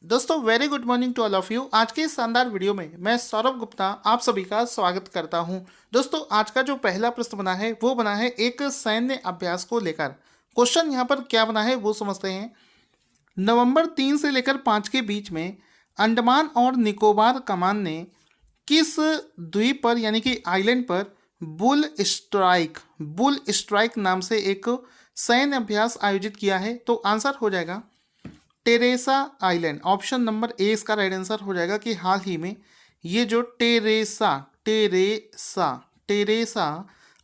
दोस्तों very good morning to all of you. आज के इस शानदार वीडियो में मैं सौरभ गुप्ता आप सभी का स्वागत करता हूं। दोस्तों आज का जो पहला प्रश्न बना है वो बना है एक सैन्य अभ्यास को लेकर। क्वेश्चन यहां पर क्या बना है वो समझते हैं। नवंबर 3 से लेकर 5 के बीच में अंडमान और निकोबार कमान ने किस द्वीप पर यानी कि आइलैंड पर बुल स्ट्राइक नाम से एक सैन्य अभ्यास आयोजित किया है? तो आंसर हो जाएगा Teresa island. Option number A इसका राइट आंसर हो जाएगा कि हाल ही में ये जो टेरेसा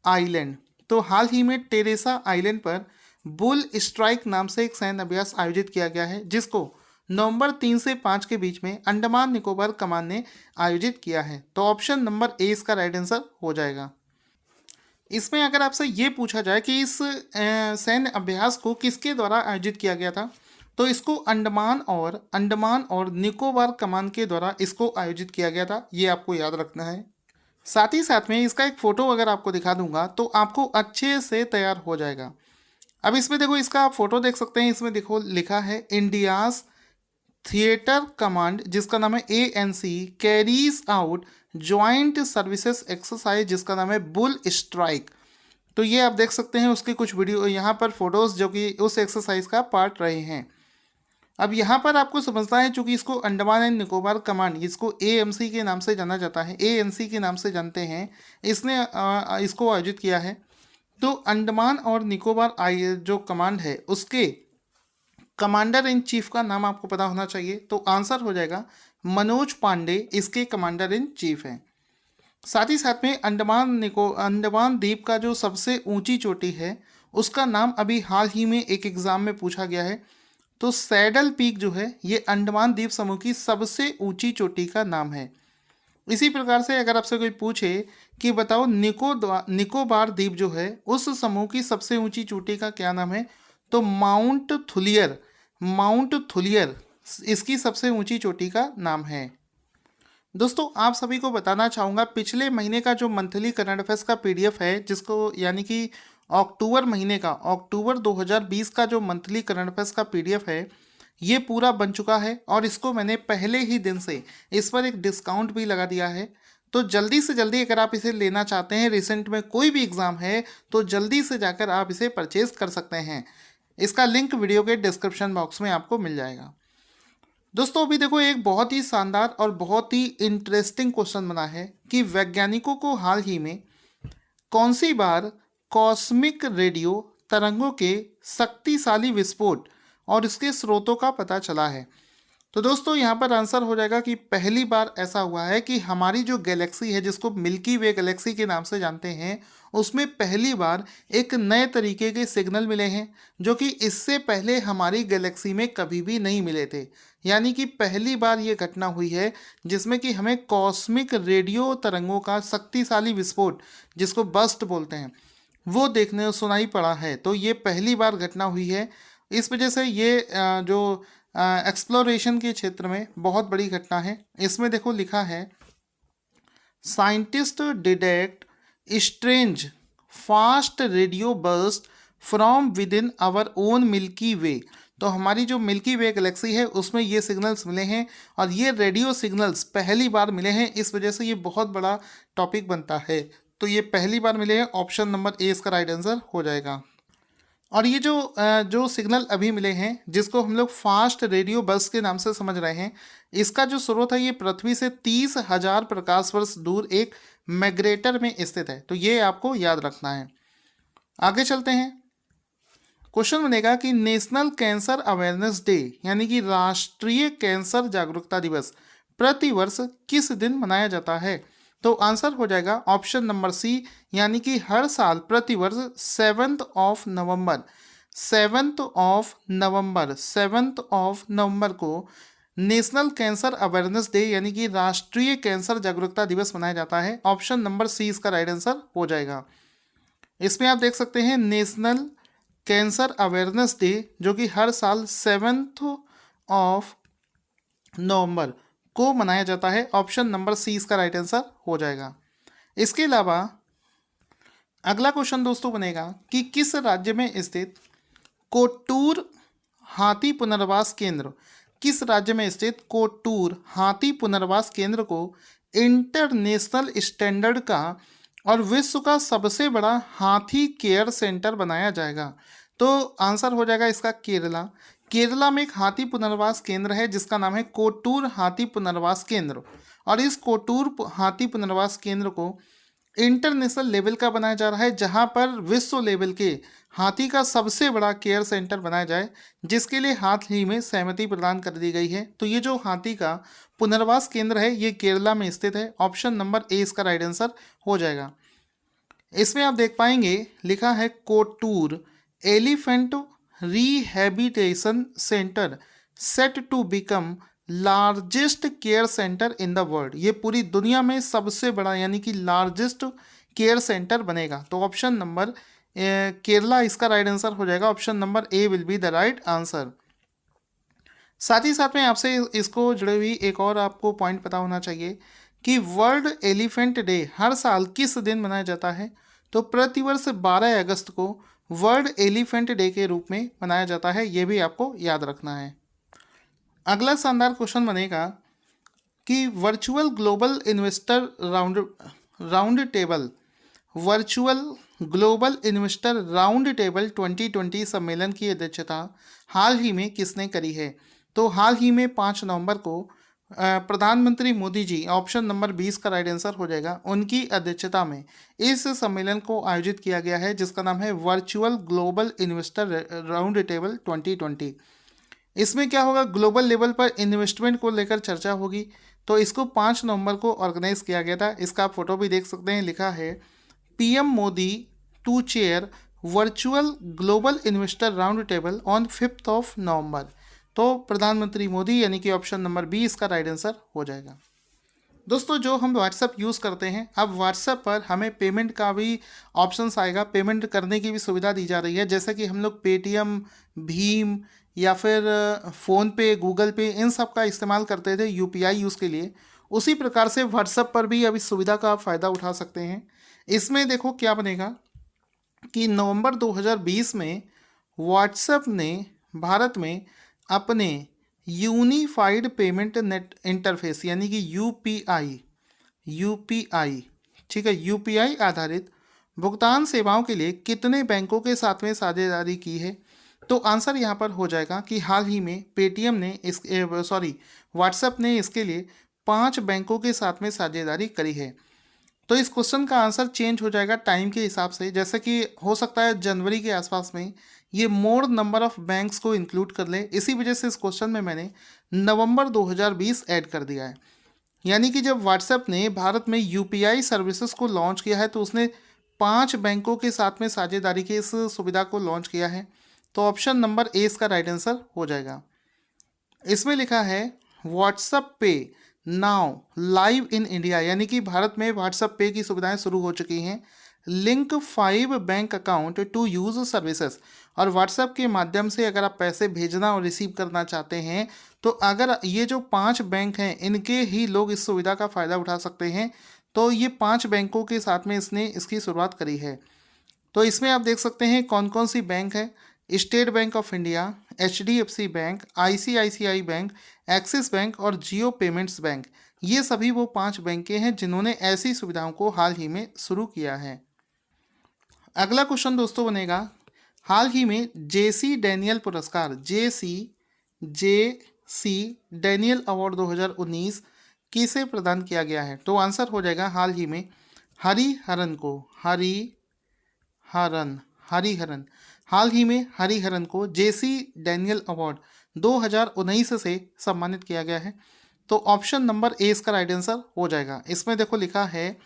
आइलैंड, तो हाल ही में टेरेसा आइलैंड पर बुल स्ट्राइक नाम से एक सैन्य अभ्यास आयोजित किया गया है, जिसको नवंबर 3 से 5 के बीच में अंडमान निकोबार कमान ने आयोजित किया है। तो ऑप्शन नंबर ए इसका राइट आंसर हो जाएगा। इसमें अगर आपसे ये पूछा जाए कि इस सैन्य अभ्यास को किसके द्वारा आयोजित किया गया था, तो इसको अंडमान और निकोबार कमान के द्वारा इसको आयोजित किया गया था, ये आपको याद रखना है। साथ ही साथ में इसका एक फ़ोटो अगर आपको दिखा दूंगा तो आपको अच्छे से तैयार हो जाएगा। अब इसमें देखो, इसका आप फोटो देख सकते हैं। इसमें देखो लिखा है इंडियाज थिएटर कमांड, जिसका नाम है ANC, carries out joint services exercise, जिसका नाम है बुल स्ट्राइक। तो ये आप देख सकते हैं उसके कुछ वीडियो यहाँ पर फोटोज़ जो कि उस एक्सरसाइज का पार्ट रहे हैं। अब यहाँ पर आपको समझना है, चूंकि इसको अंडमान एंड निकोबार कमांड, इसको AMC के नाम से जाना जाता है, ANC के नाम से जानते हैं, इसने इसको आयोजित किया है। तो अंडमान और निकोबार जो कमांड है उसके कमांडर इन चीफ का नाम आपको पता होना चाहिए। तो आंसर हो जाएगा मनोज पांडे, इसके कमांडर इन चीफ हैं। साथ ही साथ में अंडमान द्वीप का जो सबसे ऊंची चोटी है उसका नाम अभी हाल ही में एक एग्जाम में पूछा गया है। तो सैडल पीक जो है ये अंडमान द्वीप समूह की सबसे ऊंची चोटी का नाम है। इसी प्रकार से अगर आपसे कोई पूछे कि बताओ निकोबार द्वीप जो है उस समूह की सबसे ऊंची चोटी का क्या नाम है, तो माउंट थुलियर इसकी सबसे ऊंची चोटी का नाम है। दोस्तों आप सभी को बताना चाहूँगा, पिछले महीने का जो मंथली करंट अफेयर्स का PDF है, जिसको यानी कि अक्टूबर 2020 का जो मंथली करंट अफेयर्स का PDF है, ये पूरा बन चुका है और इसको मैंने पहले ही दिन से इस पर एक डिस्काउंट भी लगा दिया है। तो जल्दी से जल्दी अगर आप इसे लेना चाहते हैं, रिसेंट में कोई भी एग्ज़ाम है, तो जल्दी से जाकर आप इसे परचेज कर सकते हैं। इसका लिंक वीडियो के डिस्क्रिप्शन बॉक्स में आपको मिल जाएगा। दोस्तों अभी देखो, एक बहुत ही शानदार और बहुत ही इंटरेस्टिंग क्वेश्चन बना है कि वैज्ञानिकों को हाल ही में कौन सी बार कॉस्मिक रेडियो तरंगों के शक्तिशाली विस्फोट और इसके स्रोतों का पता चला है। तो दोस्तों यहाँ पर आंसर हो जाएगा कि पहली बार ऐसा हुआ है कि हमारी जो गैलेक्सी है, जिसको मिल्की वे गैलेक्सी के नाम से जानते हैं, उसमें पहली बार एक नए तरीके के सिग्नल मिले हैं जो कि इससे पहले हमारी गैलेक्सी में कभी भी नहीं मिले थे। यानी कि पहली बार ये घटना हुई है जिसमें कि हमें कॉस्मिक रेडियो तरंगों का शक्तिशाली विस्फोट, जिसको बस्ट बोलते हैं, वो देखने सुनाई पड़ा है। तो ये पहली बार घटना हुई है। इस वजह से ये जो एक्सप्लोरेशन के क्षेत्र में बहुत बड़ी घटना है। इसमें देखो लिखा है scientist detect strange fast radio burst from within our own Milky Way. तो हमारी जो मिल्की वे गैलेक्सी है उसमें ये सिग्नल्स मिले हैं और ये रेडियो सिग्नल्स पहली बार मिले हैं। इस वजह से ये बहुत बड़ा टॉपिक बनता है। तो ये पहली बार मिले हैं। ऑप्शन नंबर ए इसका राइट आंसर हो जाएगा। और ये जो सिग्नल अभी मिले हैं, जिसको हम लोग फास्ट रेडियो बस के नाम से समझ रहे हैं, इसका जो स्रोत है ये पृथ्वी से 30,000 प्रकाश वर्ष दूर एक मैग्रेटर में स्थित है। तो ये आपको याद रखना है। आगे चलते हैं। क्वेश्चन बनेगा कि नेशनल कैंसर अवेयरनेस डे यानी कि राष्ट्रीय कैंसर जागरूकता दिवस प्रतिवर्ष किस दिन मनाया जाता है? तो आंसर हो जाएगा ऑप्शन नंबर C, यानी कि हर साल प्रतिवर्ष 7th ऑफ नवंबर को नेशनल कैंसर अवेयरनेस डे यानी कि राष्ट्रीय कैंसर जागरूकता दिवस मनाया जाता है। ऑप्शन नंबर C इसका राइट आंसर हो जाएगा। इसमें आप देख सकते हैं नेशनल कैंसर अवेयरनेस डे जो कि हर साल 7th ऑफ नवंबर को मनाया जाता है। ऑप्शन नंबर C इसका राइट आंसर हो जाएगा। इसके अलावा अगला क्वेश्चन दोस्तों बनेगा कि किस राज्य में स्थित कोट्टूर हाथी पुनर्वास केंद्र किस राज्य में स्थित कोटूर हाथी पुनर्वास केंद्र को इंटरनेशनल स्टैंडर्ड का और विश्व का सबसे बड़ा हाथी केयर सेंटर बनाया जाएगा? तो आंसर हो जाएगा इसका केरला। केरला में एक हाथी पुनर्वास केंद्र है जिसका नाम है कोटूर हाथी पुनर्वास केंद्र, और इस कोटूर हाथी पुनर्वास केंद्र को इंटरनेशनल लेवल का बनाया जा रहा है, जहां पर विश्व लेवल के हाथी का सबसे बड़ा केयर सेंटर बनाया जाए, जिसके लिए हाल ही में सहमति प्रदान कर दी गई है। तो ये जो हाथी का पुनर्वास केंद्र है ये केरला में स्थित है। ऑप्शन नंबर ए इसका राइट आंसर हो जाएगा। इसमें आप देख पाएंगे लिखा है Kottur elephant rehabilitation centre set to become largest care centre in the world. ये पूरी दुनिया में सबसे बड़ा यानी कि लार्जेस्ट केयर सेंटर बनेगा। तो ऑप्शन नंबर केरला इसका राइट आंसर हो जाएगा। Option number A will be the right answer. साथ ही साथ में आपसे इसको जुड़े हुई एक और आपको पॉइंट पता होना चाहिए कि वर्ल्ड एलिफेंट डे हर साल किस दिन मनाया जाता है? तो प्रतिवर्ष 12 अगस्त को वर्ल्ड एलिफेंट डे के रूप में मनाया जाता है। ये भी आपको याद रखना है। अगला शानदार क्वेश्चन बनेगा कि virtual global investor round table virtual global investor round table 2020 सम्मेलन की अध्यक्षता हाल ही में किसने करी है? तो हाल ही में 5 नवंबर को प्रधानमंत्री मोदी जी, ऑप्शन नंबर 20 का राइट आंसर हो जाएगा, उनकी अध्यक्षता में इस सम्मेलन को आयोजित किया गया है जिसका नाम है virtual global investor round table 2020। इसमें क्या होगा, ग्लोबल लेवल पर इन्वेस्टमेंट को लेकर चर्चा होगी। तो इसको 5 नवंबर को ऑर्गेनाइज किया गया था। इसका आप फोटो भी देख सकते हैं, लिखा है PM Modi to chair virtual global investor round table on 5 November. तो प्रधानमंत्री मोदी यानी कि ऑप्शन नंबर बी इसका राइट आंसर हो जाएगा। दोस्तों जो हम व्हाट्सएप यूज़ करते हैं, अब व्हाट्सएप पर हमें पेमेंट का भी ऑप्शंस आएगा, पेमेंट करने की भी सुविधा दी जा रही है। जैसे कि हम लोग पेटीएम, भीम या फिर फ़ोनपे, गूगल पे, इन सब का इस्तेमाल करते थे यूपीआई यूज़ के लिए, उसी प्रकार से व्हाट्सएप पर भी अब इस सुविधा का आप फ़ायदा उठा सकते हैं। इसमें देखो क्या बनेगा कि नवंबर 2020 में व्हाट्सएप ने भारत में अपने यूनिफाइड पेमेंट नेट इंटरफेस यानी कि यूपीआई ठीक है, यूपीआई आधारित भुगतान सेवाओं के लिए कितने बैंकों के साथ में साझेदारी की है? तो आंसर यहाँ पर हो जाएगा कि हाल ही में पेटीएम ने व्हाट्सएप ने इसके लिए 5 बैंकों के साथ में साझेदारी करी है। तो इस क्वेश्चन का आंसर चेंज हो जाएगा टाइम के हिसाब से, जैसे कि हो सकता है जनवरी के आसपास में ये मोर नंबर ऑफ बैंक्स को इंक्लूड कर ले। इसी वजह से इस क्वेश्चन में मैंने नवंबर 2020 ऐड कर दिया है। यानी कि जब व्हाट्सएप ने भारत में यूपीआई सर्विसेज को लॉन्च किया है तो उसने 5 बैंकों के साथ में साझेदारी की इस सुविधा को लॉन्च किया है। तो ऑप्शन नंबर ए इसका राइट आंसर हो जाएगा। इसमें लिखा है व्हाट्सएप पे नाउ लाइव इन इंडिया, यानी कि भारत में व्हाट्सएप पे की सुविधाएं शुरू हो चुकी हैं। Link 5 bank account to use services, और व्हाट्सएप के माध्यम से अगर आप पैसे भेजना और रिसीव करना चाहते हैं तो अगर ये जो 5 बैंक हैं इनके ही लोग इस सुविधा का फ़ायदा उठा सकते हैं। तो ये 5 बैंकों के साथ में इसने इसकी शुरुआत करी है। तो इसमें आप देख सकते हैं कौन कौन सी बैंक है। State bank of India, HDFC bank, ICICI bank, axis bank और जियो पेमेंट्स बैंक, ये सभी वो 5 बैंकें हैं जिन्होंने ऐसी सुविधाओं को हाल ही में शुरू किया है। अगला क्वेश्चन दोस्तों बनेगा, हाल ही में जेसी डैनियल पुरस्कार जेसी डैनियल अवार्ड 2019 किसे प्रदान किया गया है? तो आंसर हो जाएगा हाल ही में हरिहरन को। हरिहरन हाल ही में हरिहरन को जेसी डैनियल अवार्ड 2019 से सम्मानित किया गया है। तो ऑप्शन नंबर ए इसका राइट आंसर हो जाएगा। इसमें देखो लिखा है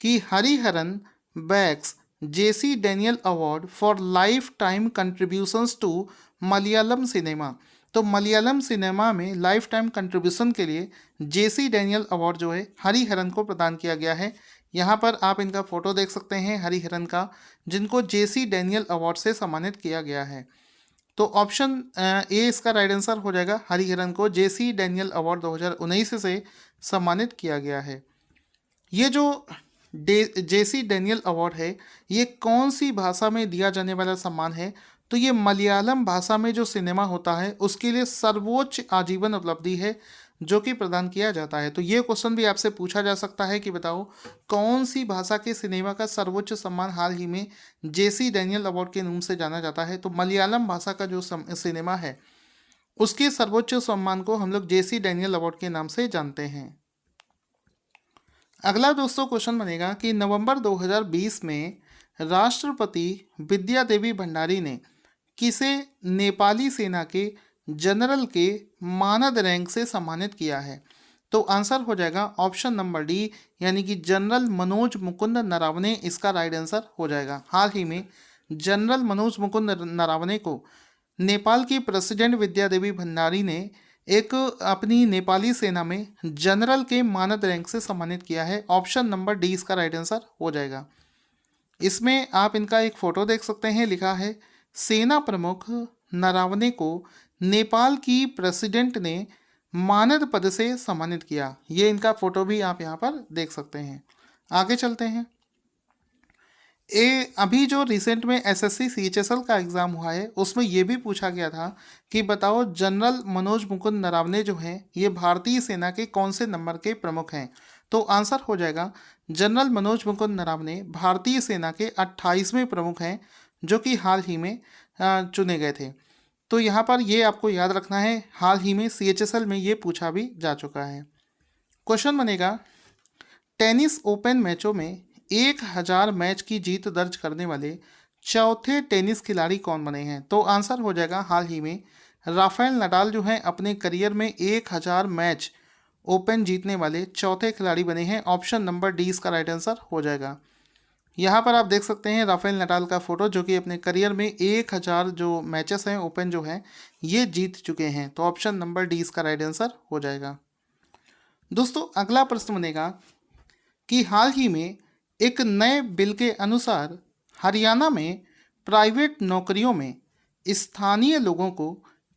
कि Hariharan bags JC Daniel award for lifetime contributions to Malayalam cinema. तो मलयालम सिनेमा में लाइफ टाइम कंट्रीब्यूशन के लिए जेसी डैनियल अवार्ड जो है हरिहरन को प्रदान किया गया है। यहाँ पर आप इनका फोटो देख सकते हैं हरिहरन का, जिनको जेसी डैनियल अवार्ड से सम्मानित किया गया है। तो ऑप्शन ए इसका राइट आंसर हो जाएगा, हरिहरन को जेसी डैनियल अवार्ड 2019 से सम्मानित किया गया है। ये जो जेसी डैनियल अवार्ड है ये कौन सी भाषा में दिया जाने वाला सम्मान है? तो ये मलयालम भाषा में जो सिनेमा होता है उसके लिए सर्वोच्च आजीवन उपलब्धि है जो कि प्रदान किया जाता है। तो ये क्वेश्चन भी आपसे पूछा जा सकता है कि बताओ कौन सी भाषा के सिनेमा का सर्वोच्च सम्मान हाल ही में जेसी डैनियल अवार्ड के नाम से जाना जाता है। तो मलयालम भाषा का जो सिनेमा है उसके सर्वोच्च सम्मान को हम लोग जेसी डैनियल अवार्ड के नाम से जानते हैं। अगला दोस्तों क्वेश्चन बनेगा कि नवंबर 2020 में राष्ट्रपति विद्या देवी भंडारी ने किसे नेपाली सेना के जनरल के मानद रैंक से सम्मानित किया है। तो आंसर हो जाएगा ऑप्शन नंबर डी, यानी कि जनरल मनोज मुकुंद नरावने इसका राइट आंसर हो जाएगा। हाल ही में जनरल मनोज मुकुंद नरावने को नेपाल की प्रेसिडेंट विद्या देवी भंडारी ने एक अपनी नेपाली सेना में जनरल के मानद रैंक से सम्मानित किया है। ऑप्शन नंबर डी इसका राइट आंसर हो जाएगा। इसमें आप इनका एक फोटो देख सकते हैं, लिखा है सेना प्रमुख नरावने को नेपाल की प्रेसिडेंट ने मानद पद से सम्मानित किया। ये इनका फोटो भी आप यहाँ पर देख सकते हैं। आगे चलते हैं। अभी जो रिसेंट में एसएससी सीएचएसएल का एग्ज़ाम हुआ है उसमें ये भी पूछा गया था कि बताओ जनरल मनोज मुकुंद नरावने जो हैं ये भारतीय सेना के कौन से नंबर के प्रमुख हैं। तो आंसर हो जाएगा जनरल मनोज मुकुंद नरावने भारतीय सेना के 28वें प्रमुख हैं जो कि हाल ही में चुने गए थे। तो यहाँ पर ये आपको याद रखना है, हाल ही में सीएचएसएल में ये पूछा भी जा चुका है। क्वेश्चन बनेगा टेनिस ओपन मैचों में 1000 मैच की जीत दर्ज करने वाले चौथे टेनिस खिलाड़ी कौन बने हैं। तो आंसर हो जाएगा हाल ही में राफेल नडाल जो हैं अपने करियर में 1000 मैच ओपन जीतने वाले चौथे खिलाड़ी बने हैं। ऑप्शन नंबर डी इसका राइट आंसर हो जाएगा। यहाँ पर आप देख सकते हैं राफेल नडाल का फोटो जो कि अपने करियर में 1000 जो मैचेस हैं ओपन जो हैं ये जीत चुके हैं। तो ऑप्शन नंबर डी इसका राइट आंसर हो जाएगा। दोस्तों अगला प्रश्न बनेगा कि हाल ही में एक नए बिल के अनुसार हरियाणा में प्राइवेट नौकरियों में स्थानीय लोगों को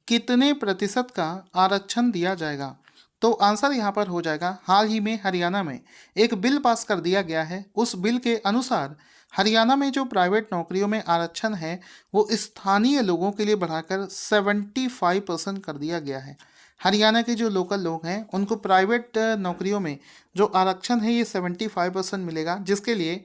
कितने प्रतिशत का आरक्षण दिया जाएगा। तो आंसर यहाँ पर हो जाएगा हाल ही में हरियाणा में एक बिल पास कर दिया गया है। उस बिल के अनुसार हरियाणा में जो प्राइवेट नौकरियों में आरक्षण है वो स्थानीय लोगों के लिए बढ़ाकर 75% कर दिया गया है। हरियाणा के जो लोकल लोग हैं उनको प्राइवेट नौकरियों में जो आरक्षण है ये 75% मिलेगा, जिसके लिए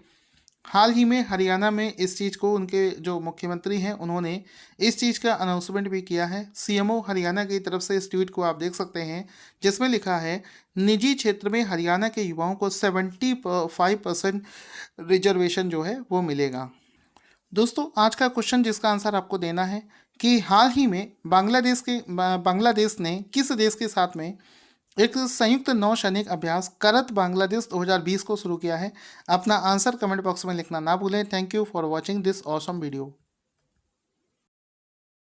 हाल ही में हरियाणा में इस चीज़ को उनके जो मुख्यमंत्री हैं उन्होंने इस चीज़ का अनाउंसमेंट भी किया है। सीएमओ हरियाणा की तरफ से इस ट्वीट को आप देख सकते हैं जिसमें लिखा है निजी क्षेत्र में हरियाणा के युवाओं को 75% रिजर्वेशन जो है वो मिलेगा। दोस्तों आज का क्वेश्चन जिसका आंसर आपको देना है कि हाल ही में बांग्लादेश ने किस देश के साथ में एक संयुक्त नौसैनिक अभ्यास करत बांग्लादेश 2020 को शुरू किया है। अपना आंसर कमेंट बॉक्स में लिखना ना भूलें। Thank you for watching this awesome video.